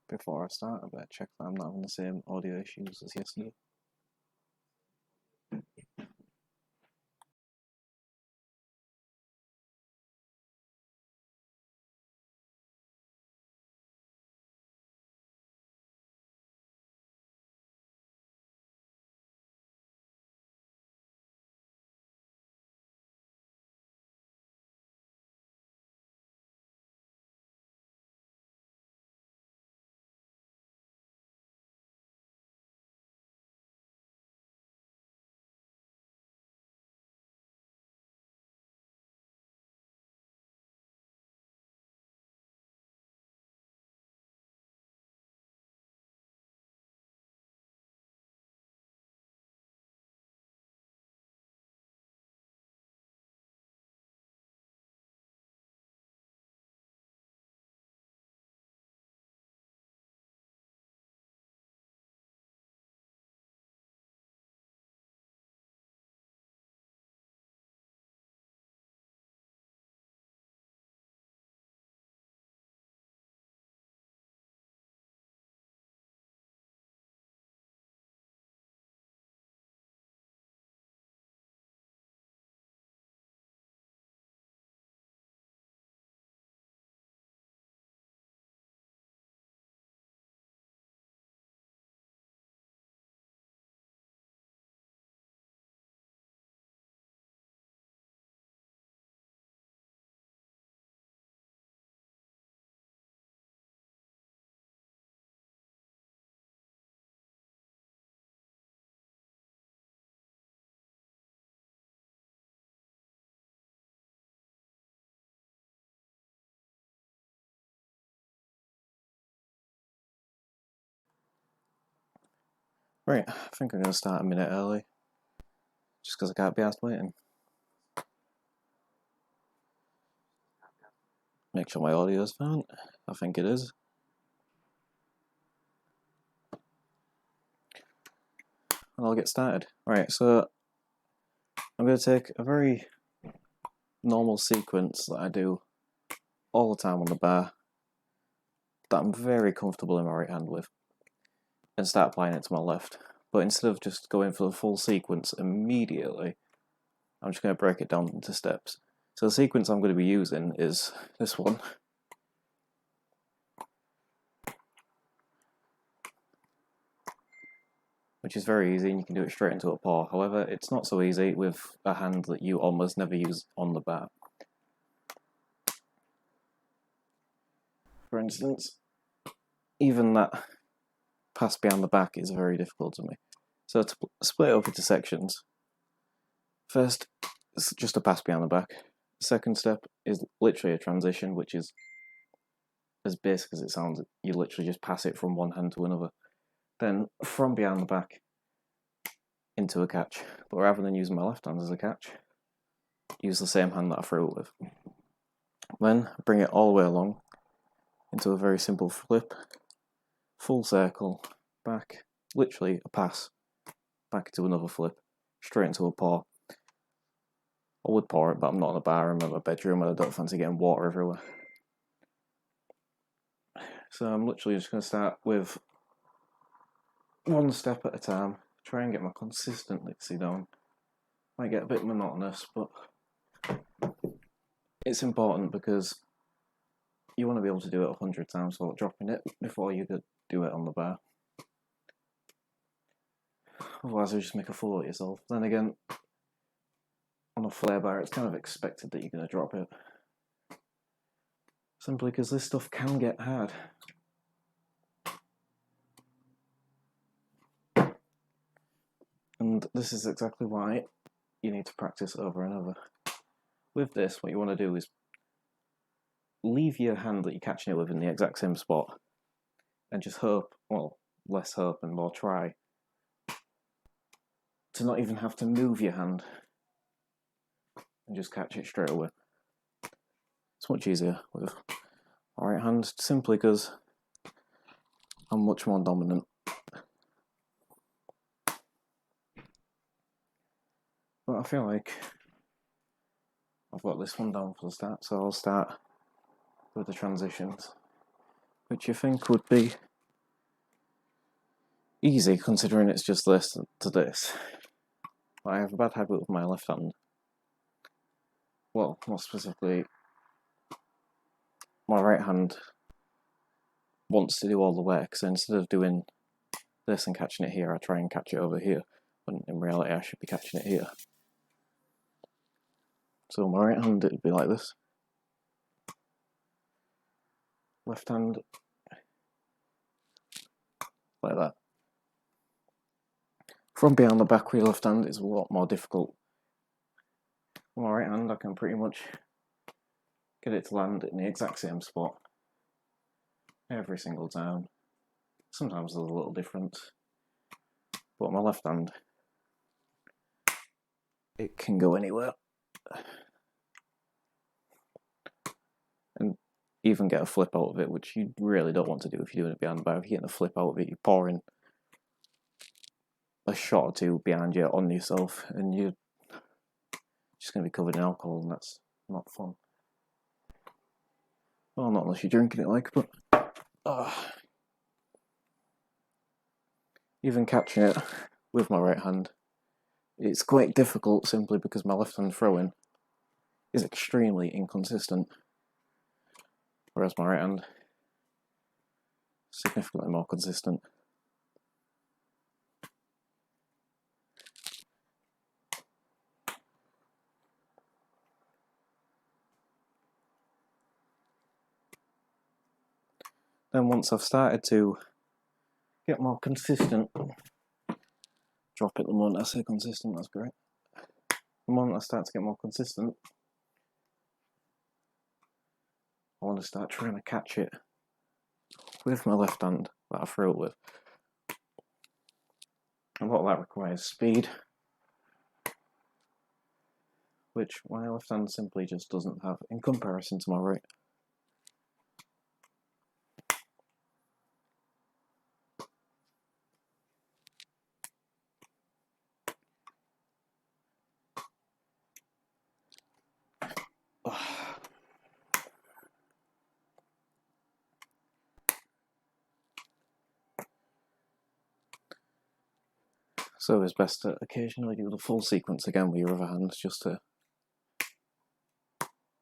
before I start, I better check that I'm not having the same audio issues as yesterday. Right, I think I'm going to start a minute early, just because I can't be asked waiting. Make sure my audio is fine. I think it is. And I'll get started. Right, so I'm going to take a very normal sequence that I do all the time on the bar, that I'm very comfortable in my right hand with, and start applying it to my left. But instead of just going for the full sequence immediately, I'm just going to break it down into steps. So the sequence I'm going to be using is this one. Which is very easy, and you can do it straight into a paw. However, it's not so easy with a hand that you almost never use on the bar. For instance, even that pass behind the back is very difficult to me. So to split it up into sections, first, it's just a pass behind the back. The second step is literally a transition, which is as basic as it sounds. You literally just pass it from one hand to another. Then, from behind the back, into a catch. But rather than using my left hand as a catch, use the same hand that I threw it with. Then, bring it all the way along into a very simple flip, full circle, back, literally a pass, back into another flip, straight into a paw. I would paw it, but I'm not in a bar, I'm in my bedroom and I don't fancy getting water everywhere. So I'm literally just going to start with one step at a time, try and get my consistency down. Might get a bit monotonous, but it's important because you want to be able to do it 100 times without dropping it before you could do it on the bar. Otherwise, you'll just make a fool of yourself. Then again, on a flair bar, it's kind of expected that you're going to drop it. Simply because this stuff can get hard. And this is exactly why you need to practice over and over. With this, what you want to do is leave your hand that you're catching it with in the exact same spot and just hope, well, less hope and more try, to not even have to move your hand and just catch it straight away. It's much easier with my right hand, simply because I'm much more dominant. But I feel like I've got this one down for the start, so I'll start with the transitions, which you think would be easy considering it's just this to this. I have a bad habit with my left hand. Well, more specifically, my right hand wants to do all the work, so instead of doing this and catching it here, I try and catch it over here, when in reality I should be catching it here. So my right hand, it'd be like this. Left hand, like that. From behind the back with left hand is a lot more difficult. With my right hand, I can pretty much get it to land in the exact same spot every single time. Sometimes there's a little difference, but my left hand, it can go anywhere. And even get a flip out of it, which you really don't want to do if you're doing it behind the back. If you're getting a flip out of it, you're pouring a shot or two behind you on yourself, and you're just going to be covered in alcohol, and that's not fun. Well, not unless you're drinking it, like, but even catching it with my right hand, it's quite difficult simply because my left hand throwing is extremely inconsistent, whereas my right hand is significantly more consistent. Then once I've started to get more consistent, drop it the moment I say consistent, that's great. The moment I start to get more consistent, I want to start trying to catch it with my left hand that I throw it with. A lot of that requires speed, which my left hand simply just doesn't have in comparison to my right. So it's best to occasionally do the full sequence again with your other hand, just to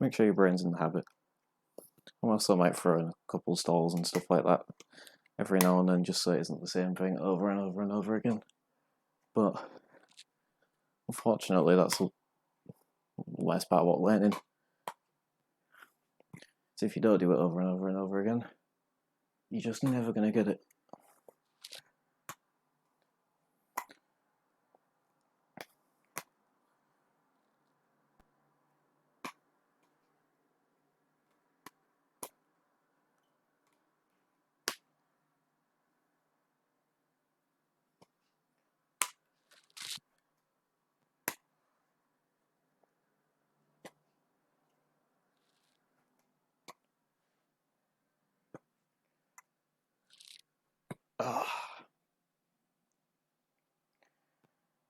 make sure your brain's in the habit. I also might throw in a couple stalls and stuff like that every now and then, just so it isn't the same thing over and over and over again. But unfortunately, that's the worst part about learning. So if you don't do it over and over and over again, you're just never going to get it.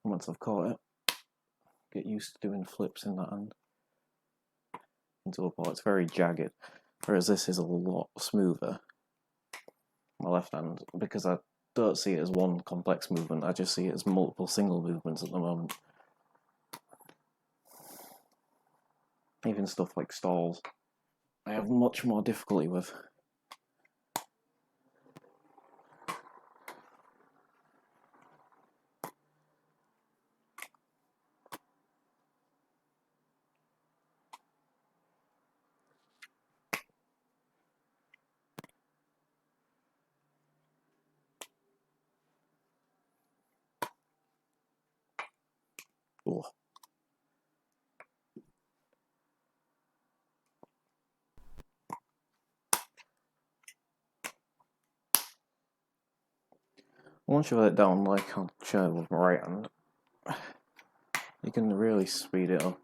Once I've caught it, get used to doing flips in that hand into a ball. It's very jagged, whereas this is a lot smoother. My left hand, because I don't see it as one complex movement, I just see it as multiple single movements at the moment. Even stuff like stalls, I have much more difficulty with. Oh. Once you let it down, like I'll show with my right hand, you can really speed it up.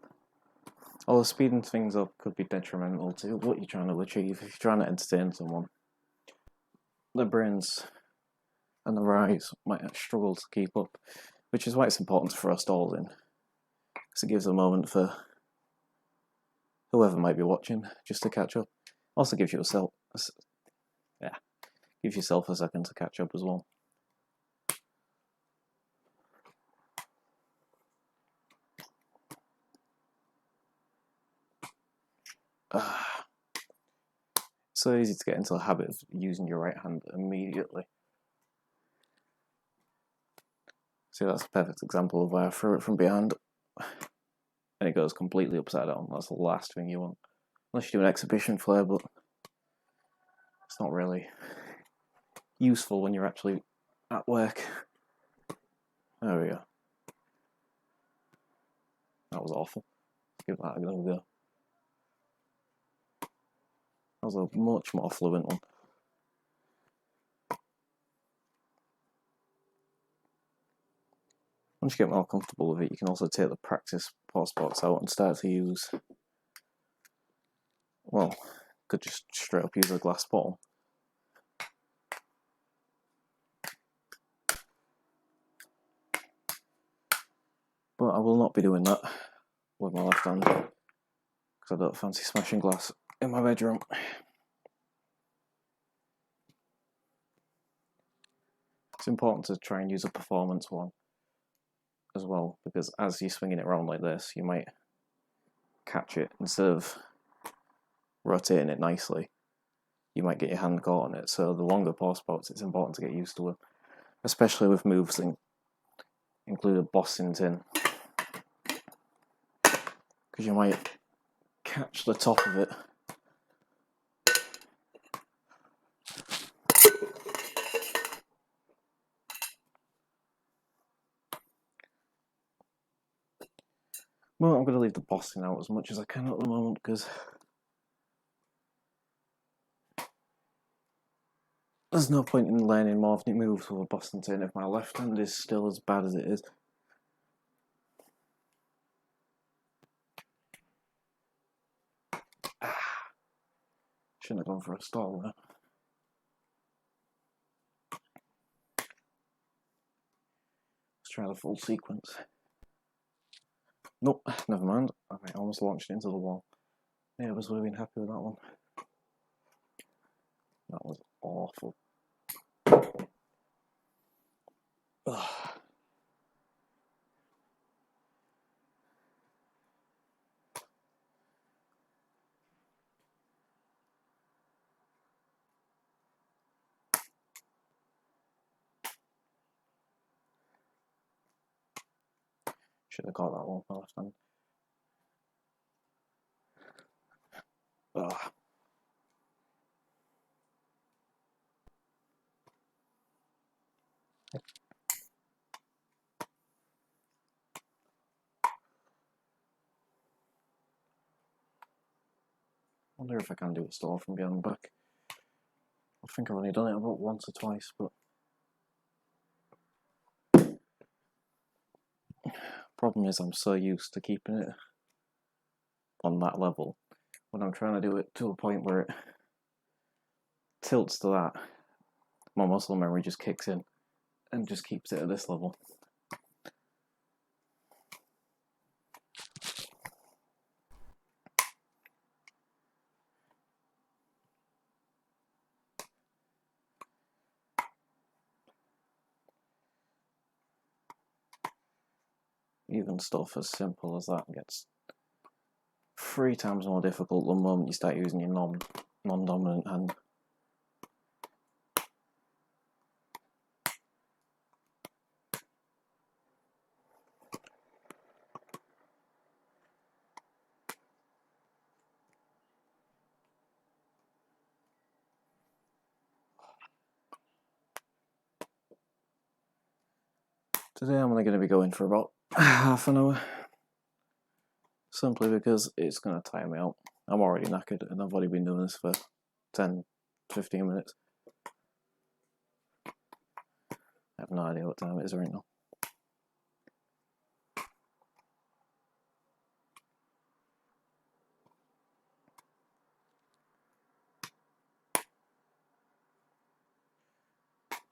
Although speeding things up could be detrimental to what you're trying to achieve. If you're trying to entertain someone, their brains and their eyes might struggle to keep up, which is why it's important to throw stalls in, because it gives a moment for whoever might be watching just to catch up. Also gives yourself, gives yourself a second to catch up as well. so easy to get into the habit of using your right hand immediately. See, that's a perfect example of where I threw it from behind. And it goes completely upside down. That's the last thing you want. Unless you do an exhibition flair, but it's not really useful when you're actually at work. There we go. That was awful. Give that another go. That was a much more fluent one. Once you get more comfortable with it, you can also take the practice pause box out and start to use, well, could just straight up use a glass bottle. But I will not be doing that with my left hand, because I don't fancy smashing glass in my bedroom. It's important to try and use a performance one as well, because as you're swinging it around like this, you might catch it instead of rotating it nicely. You might get your hand caught on it, so the longer pause spots, it's important to get used to it, especially with moves that include a bossing tin, because you might catch the top of it. Well, I'm going to leave the bossing out as much as I can at the moment, because there's no point in learning more moves with a bossing tin if my left hand is still as bad as it is. Shouldn't have gone for a stall there. Let's try the full sequence. Nope, never mind. I almost launched into the wall. Neighbours would have been happy with that one. That was awful. Ugh. Should have got that one for left hand. Ugh. I wonder if I can do a stall from behind the back. I think I've only done it about once or twice, but problem is I'm so used to keeping it on that level. When I'm trying to do it to a point where it tilts to that, my muscle memory just kicks in and just keeps it at this level. Even stuff as simple as that gets 3 times more difficult the moment you start using your non-dominant hand. Today I'm only going to be going for about half an hour, simply because it's going to tire me out. I'm already knackered and I've already been doing this for 10-15 minutes. I have no idea what time it is right now.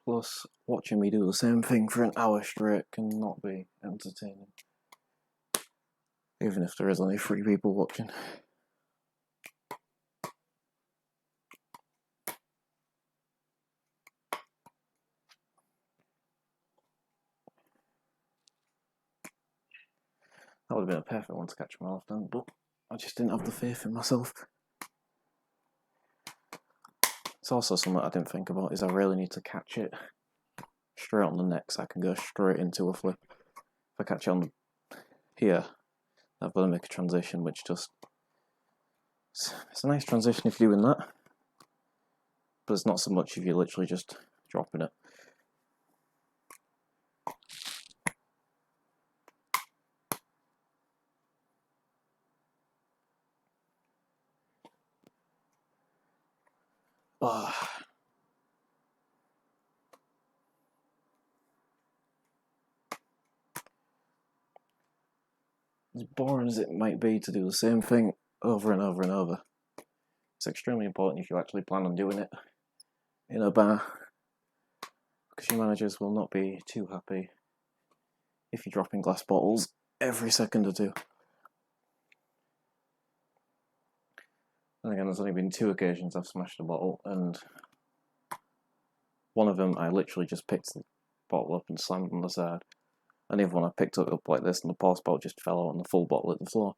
Plus, watching me do the same thing for an hour straight cannot be entertaining, even if there is only 3 people watching. That would have been a perfect one to catch my left hand, but I just didn't have the faith in myself. It's also something I didn't think about, is I really need to catch it straight on the neck so I can go straight into a flip. If I catch it on here, I've got to make a transition, which just... It's a nice transition if you're doing that, but it's not so much if you're literally just dropping it. Oh. As boring as it might be to do the same thing over and over and over, it's extremely important if you actually plan on doing it in a bar, because your managers will not be too happy if you're dropping glass bottles every second or two. And again, there's only been 2 occasions I've smashed a bottle, and one of them I literally just picked the bottle up and slammed it on the side, and the other one I picked it up like this and the pour spout just fell out and the full bottle hit the floor.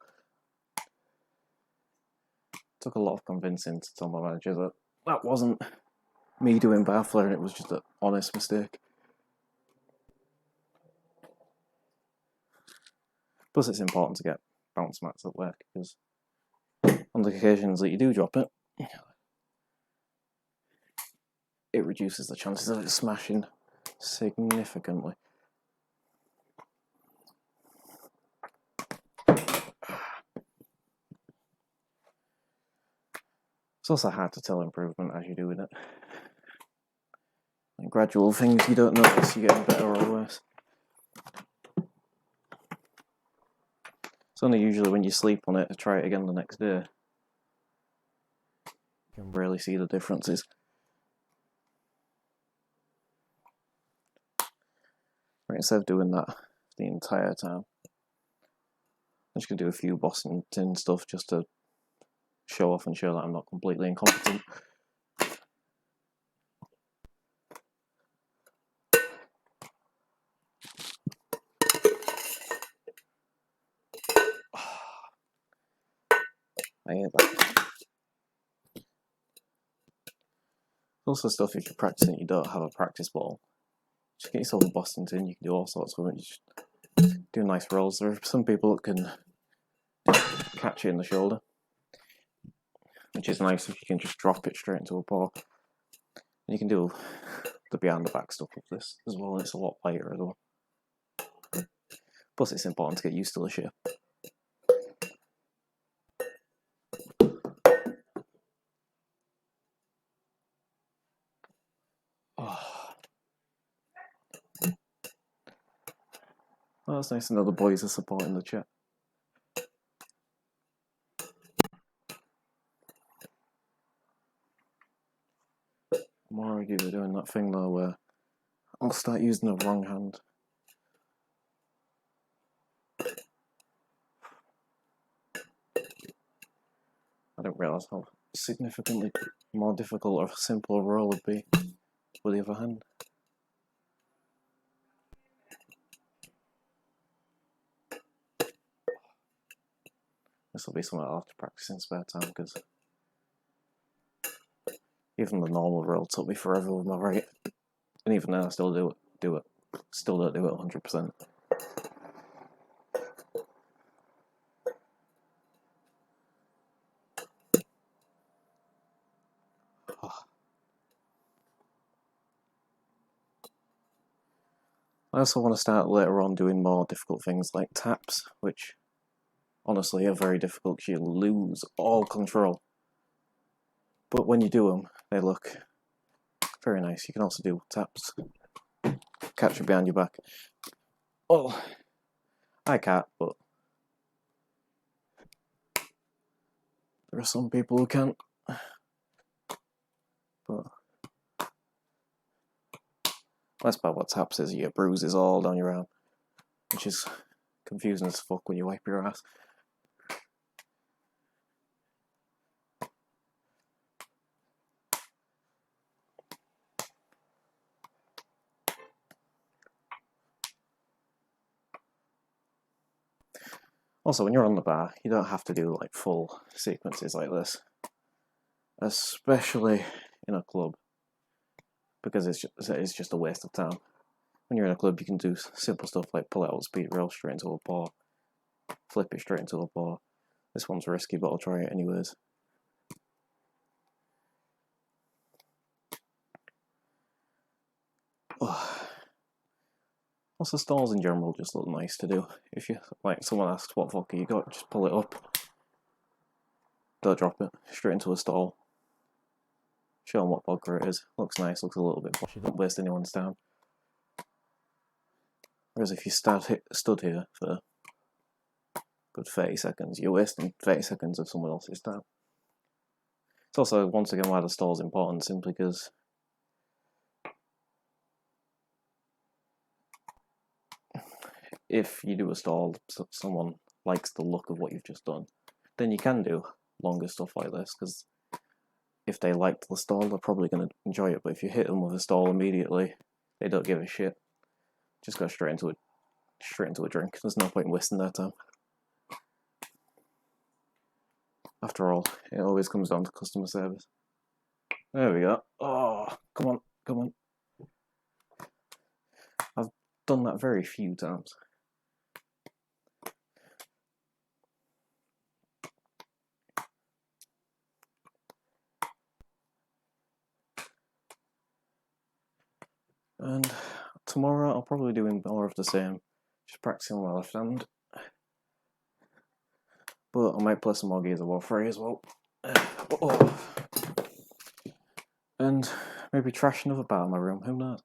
It took a lot of convincing to tell my manager that that wasn't me doing bar flair and it was just an honest mistake. Plus it's important to get bounce mats at work, because on the occasions that you do drop it, it reduces the chances of it smashing significantly. It's also hard to tell improvement as you're doing it. And gradual things you don't notice you're getting better or worse. It's only usually when you sleep on it to try it again the next day you can really see the differences. Right, instead of doing that the entire time, I'm just going to do a few Boston tin stuff just to show off and show that I'm not completely incompetent. I hate that. Also stuff if you're practicing you don't have a practice ball. Just get yourself a Boston tin, you can do all sorts with it. Just do nice rolls. There are some people that can catch it in the shoulder, which is nice if you can just drop it straight into a pour. And you can do the behind the back stuff with this as well, and it's a lot lighter as well. Plus it's important to get used to the shape. Oh, that's nice to know the boys are supporting the chat. I'm already doing that thing though where I'll start using the wrong hand. I didn't realise how significantly more difficult or simple a roll would be with the other hand. This will be something I'll have to practice in spare time, because even the normal roll took me forever with my right, and even then I still do it. Still don't do it 100%. I also want to start later on doing more difficult things like taps, which honestly are very difficult because you lose all control. But when you do them, they look very nice. You can also do taps, catch it behind your back. Oh, I can't, but there are some people who can. But that's about what taps is. You get bruises all down your arm, which is confusing as fuck when you wipe your ass. Also, when you're on the bar, you don't have to do like full sequences like this. Especially in a club because it's just a waste of time. When you're in a club, you can do simple stuff like pull out a speed rail straight into a bar, flip it straight into a bar. This one's risky, but I'll try it anyways. Also, stalls in general just look nice to do. If you like, someone asks what vodka you got, just pull it up. Don't drop it straight into a stall. Show them what vodka it is. Looks nice. Looks a little bit posh. Don't waste anyone's time. Whereas if you stood here for a good 30 seconds, you're wasting 30 seconds of someone else's time. It's also, once again, why the stall is important, simply because if you do a stall, someone likes the look of what you've just done, then you can do longer stuff like this, because if they liked the stall, they're probably going to enjoy it. But if you hit them with a stall immediately, they don't give a shit. Just go straight into a drink. There's no point in wasting their time. After all, it always comes down to customer service. There we go. Oh, come on, come on. I've done that very few times. And tomorrow I'll probably be doing more of the same, just practicing on my left hand. But I might play some more Gears of War 3 as well. Oh. And maybe trash another part of my room, who knows?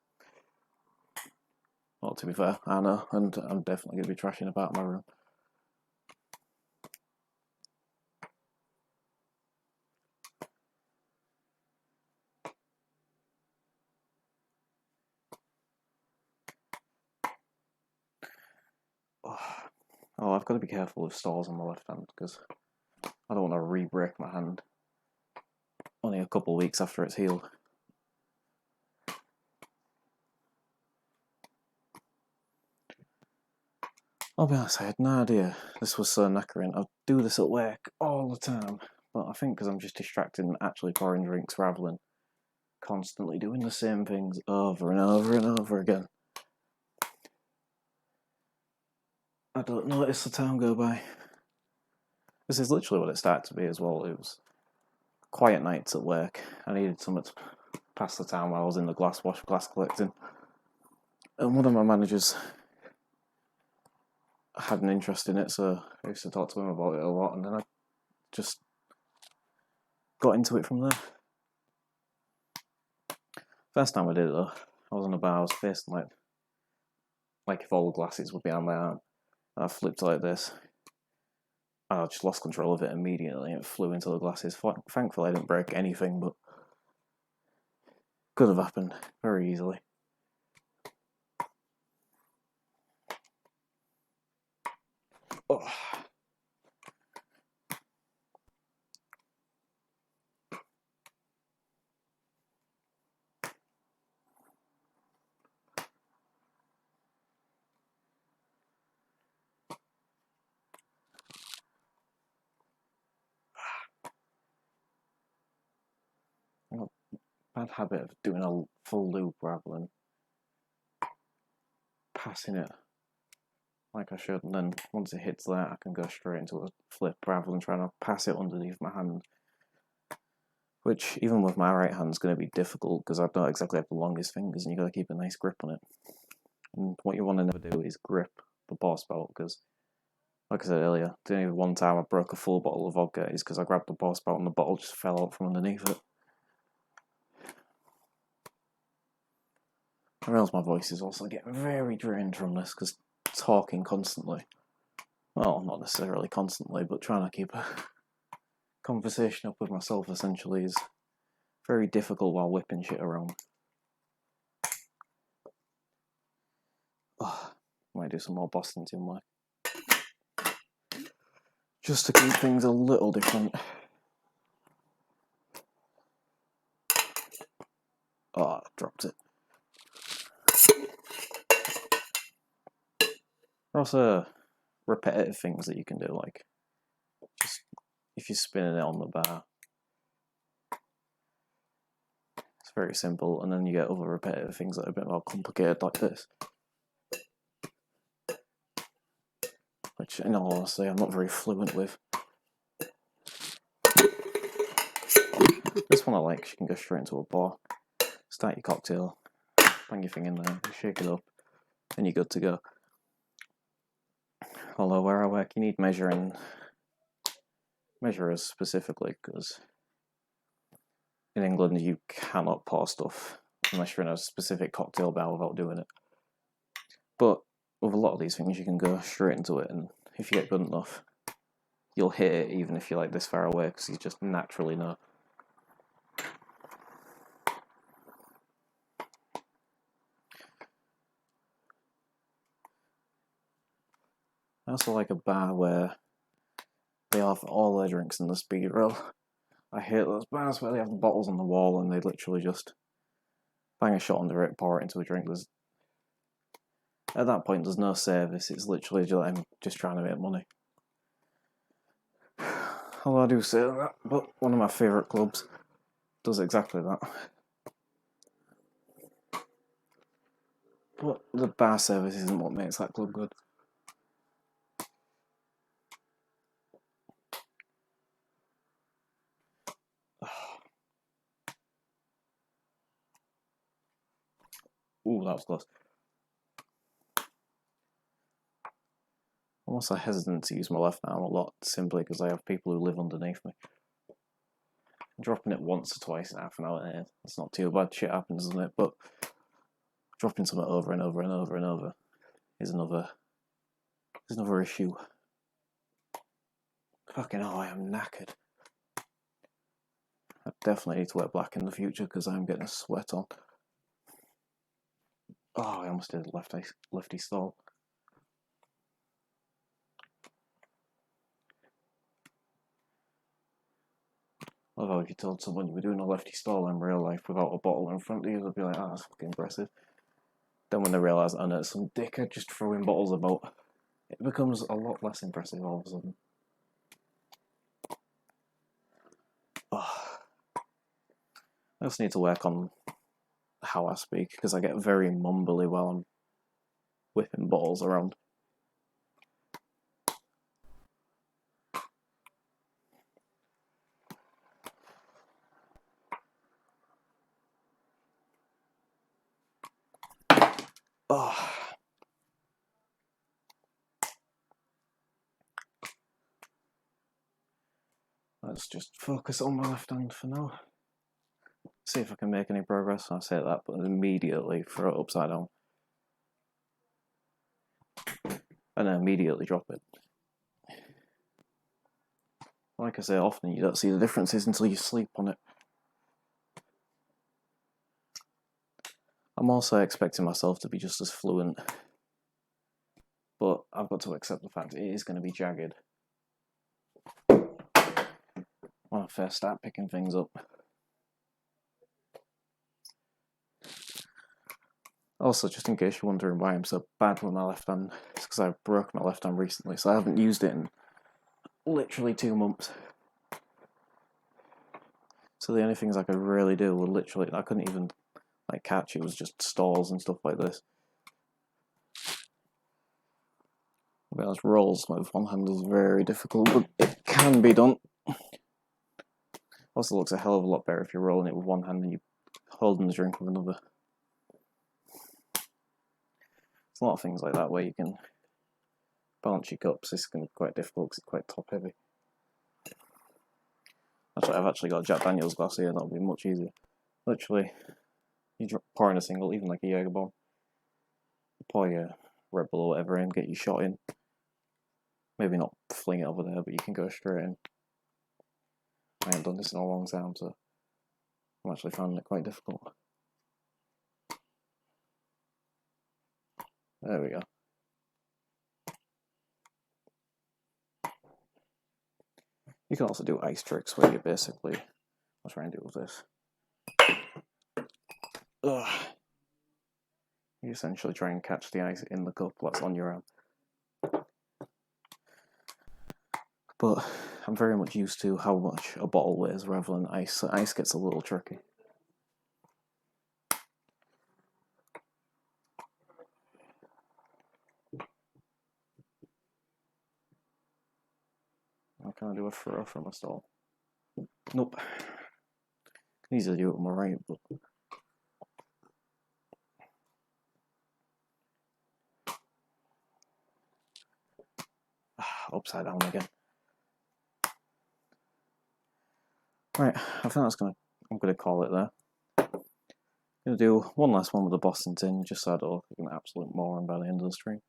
Well, to be fair, I know, and I'm definitely going to be trashing a part of my room. Oh, I've got to be careful with stalls on my left hand, because I don't want to re-break my hand only a couple of weeks after it's healed. I'll be honest, I had no idea this was so knackering. I do this at work all the time, but I think because I'm just distracted and actually pouring drinks rather than constantly doing the same things over and over and over again, I don't notice the time go by. This is literally what it started to be as well. It was quiet nights at work. I needed something to pass the time while I was in the glass collecting. And one of my managers had an interest in it, so I used to talk to him about it a lot, and then I just got into it from there. First time I did it though, I was on a bar, I was facing like if all the glasses were behind my arm. And I flipped like this. And I just lost control of it immediately and it flew into the glasses. Thankfully I didn't break anything, but could have happened very easily. Oh. Bad habit of doing a full loop rather than passing it like I should, and then once it hits that I can go straight into a flip rather than trying to pass it underneath my hand, which even with my right hand is going to be difficult because I don't exactly have the longest fingers and you've got to keep a nice grip on it. And what you want to never do is grip the boss belt, because like I said earlier, the only one time I broke a full bottle of vodka is because I grabbed the boss belt and the bottle just fell out from underneath it. I realise my voice is also getting very drained from this because talking constantly, well, not necessarily constantly, but trying to keep a conversation up with myself essentially is very difficult while whipping shit around. Oh, I might do some more Boston Tin work just to keep things a little different. Oh, I dropped it. There are also repetitive things that you can do, like just if you're spinning it on the bar, very simple, and then you get other repetitive things that are a bit more complicated like this. Which, in all honesty, I'm not very fluent with. This one I like, 'cause you can go straight into a bar, start your cocktail, bang your thing in there, shake it up, and you're good to go. Although where I work, you need measurers specifically, because in England you cannot pour stuff unless you're in a specific cocktail bar without doing it. But with a lot of these things, you can go straight into it, and if you get good enough, you'll hit it even if you're like this far away, because you just naturally know. I also like a bar where they have all their drinks in the speed roll. I hate those bars where they have the bottles on the wall and they literally just bang a shot under it, pour it into a drink. At that point, there's no service. It's literally just, I'm just trying to make money. Although I do say that, but one of my favourite clubs does exactly that. But the bar service isn't what makes that club good. Ooh, that was close. I'm also hesitant to use my left arm a lot, simply because I have people who live underneath me. Dropping it once or twice in half an hour, it's not too bad. Shit happens, isn't it? But dropping something over and over and over and over is another issue. Fucking hell, I am knackered. I definitely need to wear black in the future because I'm getting a sweat on. Oh, I almost did a lefty stall. Although if you told someone you were doing a lefty stall in real life without a bottle in front of you, they'd be like, oh, that's fucking impressive. Then when they realise, oh no, it's some dickhead just throwing bottles about, it becomes a lot less impressive all of a sudden. Oh. I also need to work on how I speak, because I get very mumbly while I'm whipping bottles around. Oh. Let's just focus on my left hand for now. See if I can make any progress. I say that, but immediately throw it upside down. And then immediately drop it. Like I say often, you don't see the differences until you sleep on it. I'm also expecting myself to be just as fluent, but I've got to accept the fact it is going to be jagged when I first start picking things up. Also, just in case you're wondering why I'm so bad with my left hand, it's because I broke my left hand recently, so I haven't used it in literally 2 months. So the only things I could really do were literally, I couldn't even like catch, it was just stalls and stuff like this. Whereas rolls with one hand is very difficult, but it can be done. Also looks a hell of a lot better if you're rolling it with one hand and you're holding the drink with another. There's a lot of things like that where you can balance your cups. This is going to be quite difficult because it's quite top heavy. Actually, I've actually got a Jack Daniels glass here, that'll be much easier. Literally, you pour in a single, even like a Jaeger bomb. Pour your Red Bull or whatever in, get your shot in. Maybe not fling it over there, but you can go straight in. I haven't done this in a long time, so I'm actually finding it quite difficult. There we go. You can also do ice tricks where you basically, I'll try and do with this. Ugh. You essentially try and catch the ice in the cup that's on your arm. But I'm very much used to how much a bottle weighs rather than ice, so ice gets a little tricky. Can I do a throw from a stall? Nope. Can easily do it on my right, but upside down again. Right, I think I'm gonna call it there. I'm gonna do one last one with the Boston tin, just so I don't look like an absolute moron by the end of the stream.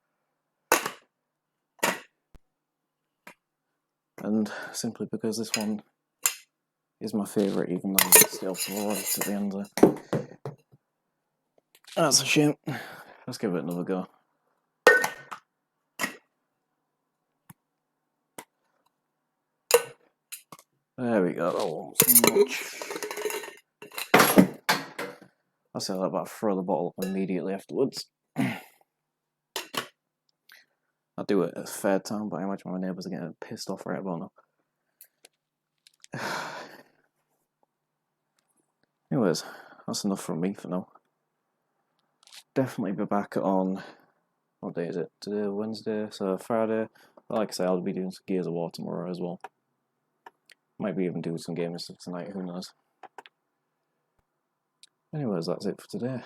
And simply because this one is my favourite, even though it's still right at the end there. That's a shame. Let's give it another go. There we go. Oh, so much. I'll say that about throw the bottle up immediately afterwards. I'll do it at a fair time, but I imagine my neighbours are getting pissed off right about now. Anyways, that's enough from me for now. Definitely be back on, what day is it? Today, Wednesday, so Friday. But like I say, I'll be doing some Gears of War tomorrow as well. Might be even doing some gaming stuff tonight, who knows. Anyways, that's it for today.